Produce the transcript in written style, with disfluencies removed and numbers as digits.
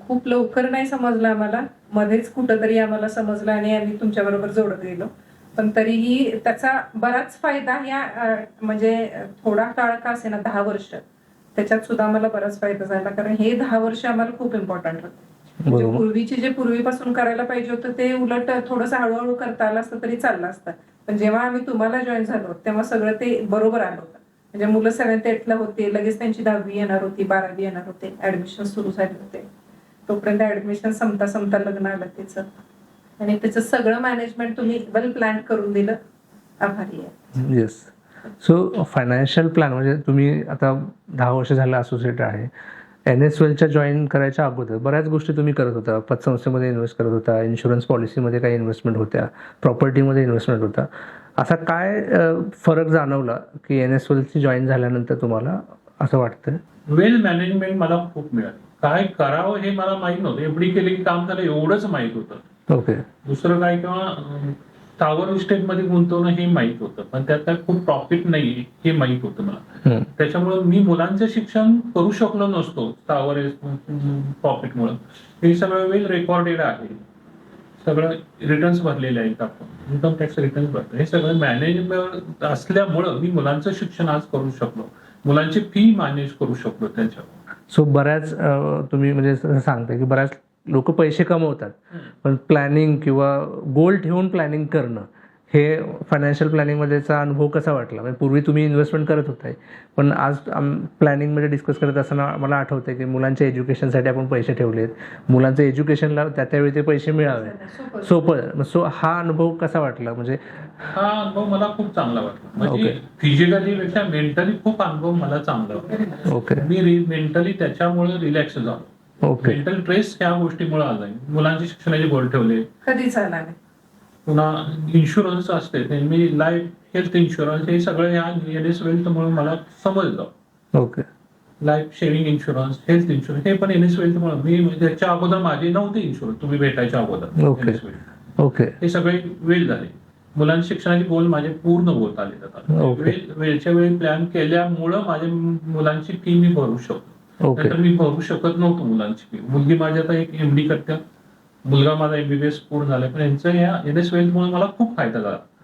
खूप लवकर नाही समजलं आम्हाला, मध्येच कुठंतरी आम्हाला समजलं आणि आम्ही तुमच्याबरोबर जोडत गेलो. पण तरीही त्याचा बराच फायदा म्हणजे थोडा काळ का असेना 10 वर्ष, त्याच्यात सुद्धा आम्हाला बराच फायदा झाला. कारण हे 10 वर्ष आम्हाला खूप इम्पॉर्टंट होते. म्हणजे जे पूर्वीपासून करायला पाहिजे होतं ते उलट थोडंसं हळूहळू करता आलं असतं तरी चाललं असतं. पण जेव्हा आम्ही तुम्हाला जॉईन झालो तेव्हा सगळं ते बरोबर आलं होतं. म्हणजे मुलं 7th 8th होते, लगेच त्यांची 10वी येणार होती, 12वी येणार होते, ऍडमिशन सुरू झाले होते. तोपर्यंत ऍडमिशन संपता लग्न आलं तिचं, आणि त्याचं सगळं मॅनेजमेंट तुम्ही वेल प्लॅन करून दिलं. आभारी आहे. येस. सो फायनान्शियल प्लॅन म्हणजे तुम्ही आता 10 वर्ष झालं असोसिएट आहे. NSWellच्या जॉईन करायच्या अगोदर बऱ्याच गोष्टी तुम्ही करत होता. पतसंस्थेमध्ये इन्व्हेस्ट करत होता, इन्शुरन्स पॉलिसीमध्ये काही इन्व्हेस्टमेंट होत्या, प्रॉपर्टीमध्ये इन्व्हेस्टमेंट होता. असा काय फरक जाणवला की NSWellची जॉईन झाल्यानंतर तुम्हाला असं वाटतं? वेल मॅनेजमेंट मला खूप मिळाली. काय करावं हे मला माहित नव्हतं. एफडी केले की काम झालं एवढंच माहित होतं. ओके. दुसरं काय किंवा टॉवर इस्टेटमध्ये गुंतवणं हे माहित होतं, पण त्यात काय खूप प्रॉफिट नाही हे माहित होतं मला. त्याच्यामुळे मी मुलांचं शिक्षण करू शकलो नसतो टॉवर प्रॉफिटमुळे. हे सगळं वेल रेकॉर्डेड आहे, सगळं रिटर्न्स भरलेले आहेत, आपण इन्कम टॅक्स रिटर्न्स भरतो. हे सगळं मॅनेजमेंट असल्यामुळं मी मुलांचं शिक्षण आज करू शकलो, मुलांची फी मॅनेज करू शकलो त्याच्यावर. सो बऱ्याच तुम्ही म्हणजे सांगताय की बऱ्याच लोक पैसे कमवतात, पण प्लॅनिंग किंवा गोल ठेवून प्लॅनिंग करणं हे फायनान्शियल प्लॅनिंगमध्येचा अनुभव कसा वाटला? म्हणजे पूर्वी तुम्ही इन्व्हेस्टमेंट करत होताय, पण आज प्लॅनिंगमध्ये डिस्कस करत असताना मला आठवतंय की मुलांच्या एज्युकेशनसाठी आपण पैसे ठेवलेत, मुलांचं एज्युकेशनला त्यावेळी ते पैसे मिळावे सोपं. सो हा अनुभव कसा वाटला? म्हणजे हा अनुभव मला खूप चांगला वाटला. म्हणजे फिजिकली पेक्षा मेंटली खूप अनुभव मला चांगला वाटला. ओके. मी मेंटली त्याच्यामुळे रिलॅक्स झालो. ओके. मेंटल स्ट्रेस ह्या गोष्टीमुळे आलाय. मुलांचे शिक्षणाचे गोल ठेवले, कधीच आला नाही. पुन्हा इन्शुरन्स असते ते मी लाईफ हेल्थ इन्शुरन्स हे सगळं ह्या NSWellमुळे मला समजलं. Okay. Life sharing insurance, health insurance हे पण NSWellमुळे मी त्याच्या अगोदर माझे नव्हते इन्शुरन्स, तुम्ही भेटायच्या अगोदर. ओके. ओके. हे सगळे वेळ झाले. मुलांच्या शिक्षणाचे गोल माझे पूर्ण होत आले जातात. वेळच्या वेळी प्लॅन केल्यामुळं माझ्या मुलांची फी मी भरू शकतो. तर मी भरू शकत नव्हतो मुलांची फी. मुलगी माझी आता एक MD करते, मुलगा माझा MBBS पूर्ण झालाय, पण यांचं या NSWellमुळे मला खूप फायदा झाला.